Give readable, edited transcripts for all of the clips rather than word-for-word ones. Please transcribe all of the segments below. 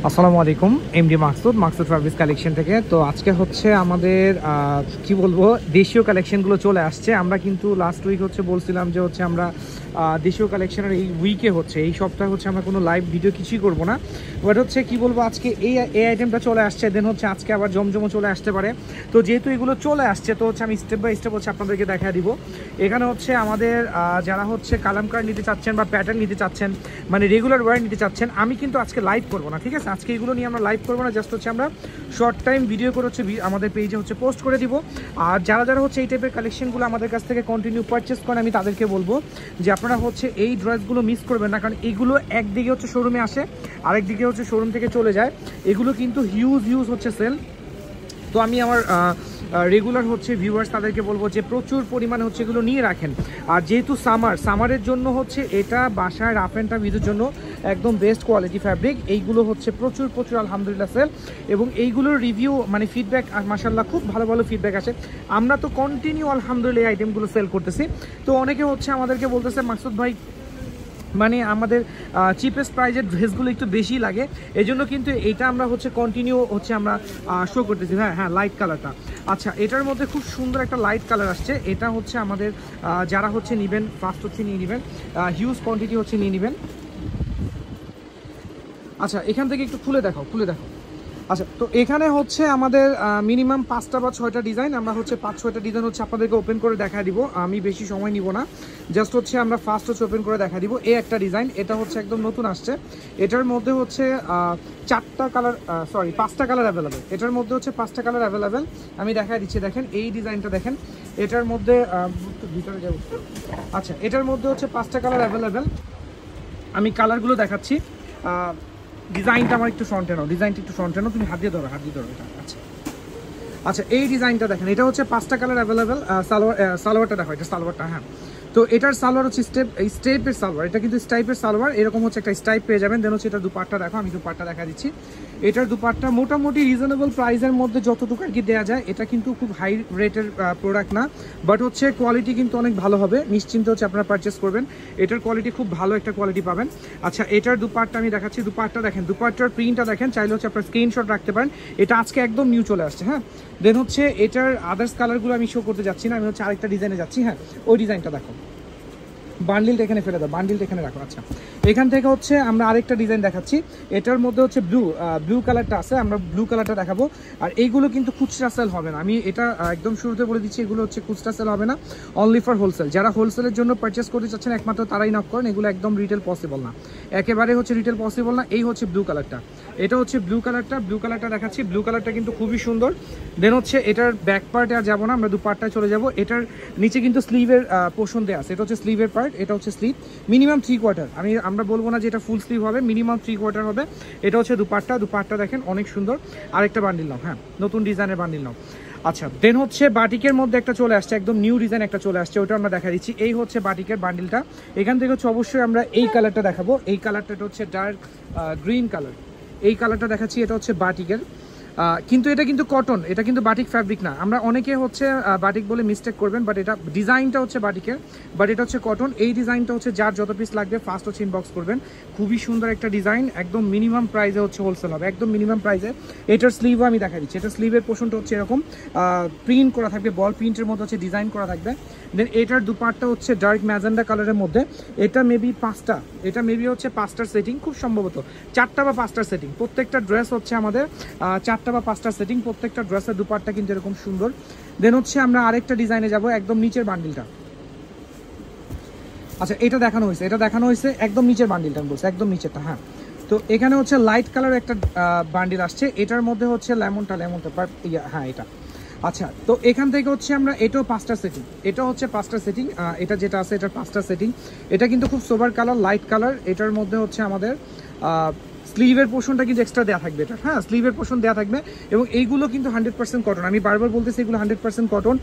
আসসালামু আলাইকুম, MD Maksud fabrics collection থেকে। তো আজকে হচ্ছে আমাদের কি বলবো, দেশীয় কালেকশনগুলো চলে আসছে। আমরা কিন্তু লাস্ট উইক হচ্ছে বলছিলাম যে হচ্ছে আমরা দেশীয় কালেকশনের এই উইকে হচ্ছে এই সপ্তাহে হচ্ছে আমরা কোনো লাইভ ভিডিও কিছুই করব না, বাট হচ্ছে কি বলবো, আজকে এই আইটেমটা চলে আসছে, দেন হচ্ছে আজকে আবার জমজমও চলে আসতে পারে। তো যেহেতু এগুলো চলে আসছে, তো হচ্ছে আমি স্টেপ বাই স্টেপ হচ্ছে আপনাদেরকে দেখা দিব। এখানে হচ্ছে আমাদের যারা হচ্ছে কালামকার নিতে চাচ্ছেন বা প্যাটার্ন নিতে চাচ্ছেন, মানে রেগুলার ওয়্যার নিতে চাচ্ছেন, আমি কিন্তু আজকে লাইভ করবো না, ঠিক আছে? আজকে এগুলো নিয়ে আমরা লাইভ করবো না, জাস্ট হচ্ছে আমরা শর্ট টাইম ভিডিও করে হচ্ছে আমাদের পেজে হচ্ছে পোস্ট করে দিব। আর যারা যারা হচ্ছে এই টাইপের কালেকশনগুলো আমাদের কাছ থেকে কন্টিনিউ পারচেস করেন, আমি তাদেরকে বলবো যে আপনারা হচ্ছে এই ড্রেসগুলো মিস করবেন না, কারণ এগুলো একদিকে হচ্ছে শোরুমে আসে, আরেকদিকে হচ্ছে শোরুম থেকে চলে যায়। এগুলো কিন্তু হিউজ হচ্ছে সেল। তো আমি আমার রেগুলার হচ্ছে ভিউয়ার্স তাদেরকে বলবো যে প্রচুর পরিমাণে হচ্ছে এগুলো নিয়ে রাখেন। আর যেহেতু সামারের জন্য হচ্ছে এটা বাসায় রাফ অ্যান্ড টাফ ইউজের জন্য একদম বেস্ট কোয়ালিটি ফ্যাব্রিক। এইগুলো হচ্ছে প্রচুর আলহামদুলিল্লাহ সেল, এবং এইগুলোর রিভিউ মানে ফিডব্যাক মাশাআল্লাহ খুব ভালো ফিডব্যাক আসে। আমরা তো কন্টিনিউ আলহামদুলিল্লাহ এই আইটেমগুলো সেল করতেছি। তো অনেকে হচ্ছে আমাদেরকে বলতেছে মাকসুদ ভাই, মানে আমাদের চিপেস্ট প্রাইজের ড্রেসগুলো একটু বেশি লাগে, এই জন্য কিন্তু এটা আমরা হচ্ছে কন্টিনিউ হচ্ছে আমরা শো করতেছি। হ্যাঁ, লাইট কালারটা, আচ্ছা এটার মধ্যে খুব সুন্দর একটা লাইট কালার আসছে। এটা হচ্ছে আমাদের যারা হচ্ছে নেবেন ফার্স্ট হচ্ছে নিয়ে নেবেন, হিউজ কোয়ান্টিটি হচ্ছে নিয়ে নেবেন। আচ্ছা এখান থেকে একটু খুলে দেখো। আচ্ছা, তো এখানে হচ্ছে আমাদের মিনিমাম 5টা বা 6টা ডিজাইন, আমরা হচ্ছে 5-6টা ডিজাইন হচ্ছে আপনাদেরকে ওপেন করে দেখা দিব। আমি বেশি সময় নিব না, জাস্ট হচ্ছে আমরা ফার্স্ট হচ্ছে ওপেন করে দেখা দিব। এই একটা ডিজাইন, এটা হচ্ছে একদম নতুন আসছে। এটার মধ্যে হচ্ছে 5টা কালার অ্যাভেলেবেল। এটার মধ্যে হচ্ছে 5টা কালার অ্যাভেলেবেল। আমি দেখাই দিচ্ছি, দেখেন এই ডিজাইনটা দেখেন। এটার মধ্যে ভিতরে যাবো। আচ্ছা, এটার মধ্যে হচ্ছে 5টা কালার অ্যাভেলেবেল। আমি কালারগুলো দেখাচ্ছি। ডিজাইনটা আমার একটু ফ্রন্টে নাও, তুমি হাত দিয়ে ধরো এটা। আচ্ছা এই ডিজাইনটা দেখেন, এটা হচ্ছে 5টা কালার অ্যাভেলেবেল। সালোয়ারটা দেখো, এটা সালোয়ারটা। হ্যাঁ, তো এটার সালোয়ার হচ্ছে স্টেপের সালোয়ার। এটা কিন্তু স্টাইপের সালোয়ার, এরকম হচ্ছে একটা স্টাইপ পেয়ে যাবেন। দেন হচ্ছে এটা দুপাট্টা দেখো, আমি দুপাট্টা দেখা দিচ্ছি। এটার দুপাট্টা মোটামুটি রিজনেবল প্রাইসের মধ্যে যতটুকু আর কি দেওয়া যায়। এটা কিন্তু খুব হাই রেটের প্রোডাক্ট না, বাট হচ্ছে কোয়ালিটি কিন্তু অনেক ভালো হবে, নিশ্চিন্তে হচ্ছে আপনারা পারচেস করবেন। এটার কোয়ালিটি খুব ভালো একটা কোয়ালিটি পাবেন। আচ্ছা এটার দুপাট্টা আমি দেখাচ্ছি, দুপাট্টা দেখেন, দুপাট্টার প্রিন্টটা দেখেন, চাইলে হচ্ছে আপনার স্ক্রিনশট রাখতে পারেন। এটা আজকে একদম নিউ চলে আসছে। হ্যাঁ, দেন হচ্ছে এটার আদার্স কালারগুলো আমি শো করতে যাচ্ছি না, আমি হচ্ছে আরেকটা ডিজাইনে যাচ্ছি। হ্যাঁ, ওই ডিজাইনটা দেখো, বান্ডিলটা এখানে ফেলে দাও, বান্ডিলটা এখানে রাখো। আচ্ছা এখান থেকে হচ্ছে আমরা আরেকটা ডিজাইন দেখাচ্ছি। এটার মধ্যে হচ্ছে ব্লু কালারটা আছে, আমরা ব্লু কালারটা দেখাবো। আর এইগুলো কিন্তু খুচরা সেল হবে না, আমি এটা একদম শুরুতে বলে দিচ্ছি, এগুলো হচ্ছে খুচরা সেল হবে না, অনলি ফর হোলসেল। যারা হোলসেলের জন্য পারচেস করতে চাচ্ছেন একমাত্র তারাই নক করেন, এগুলো একদম রিটেল পসিবল না, একেবারে হচ্ছে রিটেল পসিবল না। এই হচ্ছে ব্লু কালারটা, এটা হচ্ছে ব্লু কালারটা দেখাচ্ছি। ব্লু কালারটা কিন্তু খুবই সুন্দর। দেন হচ্ছে এটার ব্যাক পার্টে আর যাবো না, আমরা দুপাট্টায় চলে যাব। এটার নিচে কিন্তু স্লিভের পোর্শন দেওয়া আছে, এটা হচ্ছে স্লিভের পার্ট, এটা হচ্ছে স্লিভ মিনিমাম 3/4। আমরা বলবো না যে এটা ফুল স্লিভ হবে, মিনিমাম 3/4 হবে। এটা হচ্ছে দুপাট্টা দেখেন অনেক সুন্দর। আরেকটা বান্ডিল নাও, হ্যাঁ নতুন ডিজাইনের বান্ডিল নাও। আচ্ছা দেন হচ্ছে বাটিকের মধ্যে একটা চলে আসছে, একদম নিউ ডিজাইন একটা চলে আসছে, ওটা আমরা দেখা দিচ্ছি। এই হচ্ছে বাটিকের বান্ডিলটা। এখান থেকে হচ্ছে অবশ্যই আমরা এই কালারটা দেখাবো। এই কালারটা হচ্ছে ডার্ক গ্রিন কালার, এই কালারটা দেখাচ্ছি। এটা হচ্ছে বাটিকের, কিন্তু এটা কিন্তু কটন, এটা কিন্তু বাটিক ফ্যাব্রিক না। আমরা অনেকে হচ্ছে বাটিক বলে মিস্টেক করবেন, বাট এটা ডিজাইনটা হচ্ছে বাটিকের, বাট এটা হচ্ছে কটন। এই ডিজাইনটা হচ্ছে যার যত পিস লাগবে ফার্স্ট হচ্ছে ইনবক্স করবেন। খুবই সুন্দর একটা ডিজাইন, একদম মিনিমাম প্রাইসে হচ্ছে হোলসেল হবে, একদম মিনিমাম প্রাইসে। এটার স্লিভও আমি দেখা দিচ্ছি, এটার স্লিভের পোর্শনটা হচ্ছে এরকম প্রিন্ট করা থাকবে, বল প্রিন্টের মধ্যে হচ্ছে ডিজাইন করা থাকবে। দেন এটার দুপাট্টা হচ্ছে ডার্ক ম্যাজেন্ডা কালারের মধ্যে। এটা মেবি 5টার সেটিং, খুব সম্ভবত 4টা বা 5টার সেটিং। প্রত্যেকটা ড্রেস হচ্ছে আমাদের 4টা বা 5টার সেটিং, প্রত্যেকটা ড্রেসের দুপাট্টা কিন্তু এরকম সুন্দর। দেন হচ্ছে আমরা আরেকটা ডিজাইনে যাব, একদম নিচের বান্ডিলটা। আচ্ছা এটা দেখানো হয়েছে একদম নিচের বান্ডিলটা, আমি বলছি একদম নিচেরটা। হ্যাঁ, তো এখানে হচ্ছে লাইট কালার একটা বান্ডিল আসছে, এটার মধ্যে হচ্ছে লেমনটা হ্যাঁ এটা। আচ্ছা তো এখান থেকে হচ্ছে আমরা এটাও 5টার সেটিং, এটা হচ্ছে 5টার সেটিং। এটা যেটা আছে এটার 5টার সেটিং। এটা কিন্তু খুব সোবার কালার, লাইট কালার। এটার মধ্যে হচ্ছে আমাদের স্লিভের পোর্শনটা কিন্তু এক্সট্রা দেওয়া থাকবে এটা। হ্যাঁ, স্লিভের পোর্শন দেওয়া থাকবে, এবং এইগুলো কিন্তু 100% কটন। আমি বারবার বলতেছি এগুলো 100% কটন।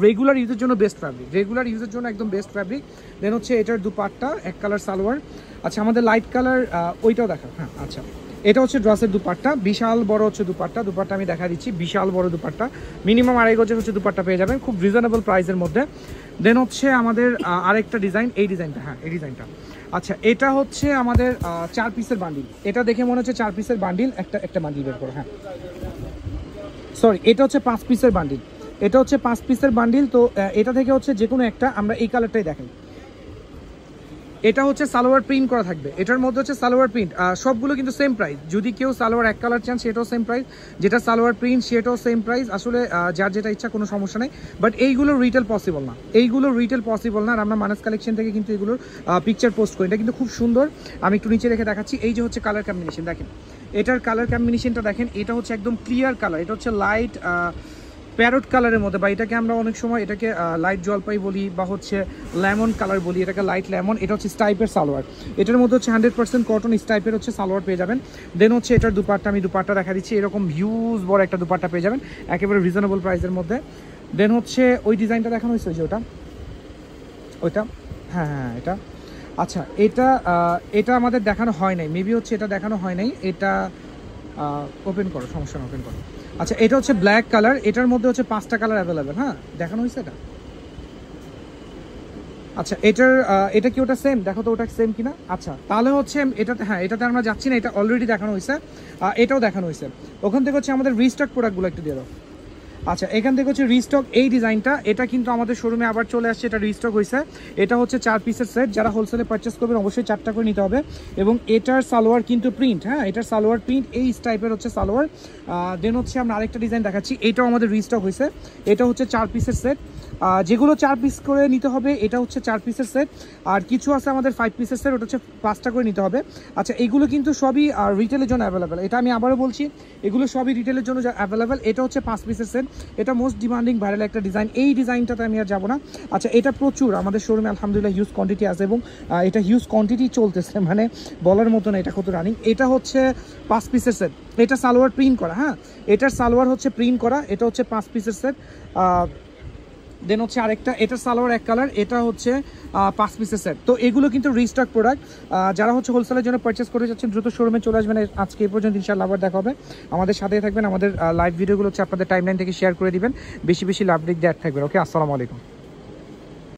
রেগুলার ইউজের জন্য বেস্ট ফ্যাব্রিক, রেগুলার ইউজের জন্য একদম বেস্ট ফ্যাব্রিক। দেন হচ্ছে এটার দুপাট্টা এক কালার সালোয়ার। আচ্ছা আমাদের লাইট কালার ওইটাও দেখা। হ্যাঁ আচ্ছা, এটা হচ্ছে ড্রেসের দুপাট্টা, বিশাল বড় হচ্ছে দুপাট্টা আমি দেখা দিচ্ছি, বিশাল বড় দুপাট্টা। মিনিমাম 2.5 গজের হচ্ছে দুপাট্টা পেয়ে যাবেন খুব রিজনেবল প্রাইসের মধ্যে। দেন হচ্ছে আমাদের আরেকটা ডিজাইন, এই ডিজাইনটা। হ্যাঁ এই ডিজাইনটা। আচ্ছা এটা হচ্ছে আমাদের 4 পিসের বান্ডিল, এটা দেখে মনে হচ্ছে 4 পিসের বান্ডিল, একটা বান্ডিল বের করো। হ্যাঁ সরি, এটা হচ্ছে 5 পিসের বান্ডিল, এটা হচ্ছে 5 পিসের বান্ডিল। তো এটা থেকে হচ্ছে যে কোনো একটা আমরা এই কালারটাই দেখাই। এটা হচ্ছে সালোয়ার প্রিন্ট করা থাকবে, এটার মধ্যে হচ্ছে সালোয়ার প্রিন্ট, সবগুলো কিন্তু সেম প্রাইস। যদি কেউ সালোয়ার এক কালার চান সেটাও সেম প্রাইস, যেটা সালোয়ার প্রিন্ট সেটাও সেম প্রাইস। আসলে যার যেটা ইচ্ছা কোনো সমস্যা নেই, বাট এইগুলো রিটেল পসিবল না, এইগুলো রিটেল পসিবল না। আর আমরা মানাস কালেকশন থেকে কিন্তু এগুলোর পিকচার পোস্ট করি, এটা কিন্তু খুব সুন্দর। আমি একটু নিচে রেখে দেখাচ্ছি। এই যে হচ্ছে কালার কম্বিনেশন দেখেন, এটার কালার কম্বিনেশনটা দেখেন, এটা হচ্ছে একদম ক্লিয়ার কালার, এটা হচ্ছে লাইট প্যারট কালারের মধ্যে, বা এটাকে আমরা অনেক সময় এটাকে লাইট জলপাই বলি বা হচ্ছে লেমন কালার বলি, এটাকে লাইট লেমন। এটা হচ্ছে স্টাইপের সালোয়ার, এটার মধ্যে হচ্ছে 100% কটন স্টাইপের হচ্ছে সালোয়ার পেয়ে যাবেন। দেন হচ্ছে এটার দুপাট্টা, আমি দুপাট্টা দেখা দিচ্ছি, এরকম হিউজ বড় একটা দুপাট্টা পেয়ে যাবেন একেবারে রিজনেবল প্রাইসের মধ্যে। দেন হচ্ছে ওই ডিজাইনটা দেখানো হয়েছে, ওই যে ওইটা হ্যাঁ হ্যাঁ এটা। আচ্ছা এটা আমাদের দেখানো হয় নাই, মেবি হচ্ছে এটা দেখানো হয় নাই, এটা ওপেন করো, সমস্যা না, ওপেন করো। আচ্ছা এটা হচ্ছে ব্ল্যাক কালার, এটার মধ্যে হচ্ছে 5টা কালার অ্যাভেলেবেল। হ্যাঁ দেখানো হয়েছে এটা। আচ্ছা এটা কি ওটা সেম, দেখো তো ওটা সেম কিনা। আচ্ছা তাহলে হচ্ছে এটাতে, হ্যাঁ এটাতে আমরা যাচ্ছি না, এটা অলরেডি দেখানো হয়েছে, এটাও দেখানো হয়েছে। ওখান থেকে হচ্ছে আমাদের রিস্টক প্রোডাক্টগুলো একটু দিয়ে দাও। আচ্ছা এখান থেকে হচ্ছে রিস্টক, এই ডিজাইনটা এটা কিন্তু আমাদের শোরুমে আবার চলে আসছে, এটা রিস্টক হয়েছে। এটা হচ্ছে 4 পিসের সেট, যারা হোলসেলে পারচেস করবেন অবশ্যই 4টা করে নিতে হবে। এবং এটার সালোয়ার কিন্তু প্রিন্ট, হ্যাঁ এটার সালোয়ার প্রিন্ট, এই টাইপের হচ্ছে সালোয়ার। দেন হচ্ছে আমরা আরেকটা ডিজাইন দেখাচ্ছি, এটাও আমাদের রিস্টক হয়েছে। এটা হচ্ছে 4 পিসের সেট, যেগুলো 4 পিস করে নিতে হবে, এটা হচ্ছে 4 পিসের সেট। আর কিছু আছে আমাদের 5 পিসের সেট, ওটা হচ্ছে 5টা করে নিতে হবে। আচ্ছা এইগুলো কিন্তু সবই রিটেলের জন্য অ্যাভেলেবেল, এটা আমি আবারও বলছি, এগুলো সবই রিটেলের জন্য অ্যাভেলেবেল। এটা হচ্ছে 5 পিসের সেট, এটা মোস্ট ডিমান্ডিং ভাইরাল একটা ডিজাইন, এই ডিজাইনটাতে আমি আর যাবো না। আচ্ছা এটা প্রচুর আমাদের শোরুমে আলহামদুলিল্লাহ হিউজ কোয়ান্টিটি আছে, এবং এটা হিউজ কোয়ান্টিটি চলতেছে, মানে বলার মতো না এটা কত রানিং। এটা হচ্ছে 5 পিসের সেট, এটা সালোয়ার প্রিন্ট করা, হ্যাঁ এটার সালোয়ার হচ্ছে প্রিন্ট করা, এটা হচ্ছে 5 পিসের সেট। দেন হচ্ছে আরেকটা, এটা সালোয়ার এক কালার, এটা হচ্ছে 5 পিসের সেট। তো এগুলো কিন্তু রিস্টক প্রোডাক্ট, যারা হচ্ছে হোলসেলের জন্য পারচেস করতে যাচ্ছেন দ্রুত শোরুমে চলে আসবেন। আজকে এই পর্যন্ত, ইনশাআল্লাহ আবার দেখা হবে। আমাদের সাথে থাকবেন, আমাদের লাইভ ভিডিওগুলো হচ্ছে আপনাদের টাইমলাইন থেকে শেয়ার করে দিবেন, বেশি বেশি লাভ দিক দেওয়ার থাকবেন। ওকে, আসসালামু আলাইকুম।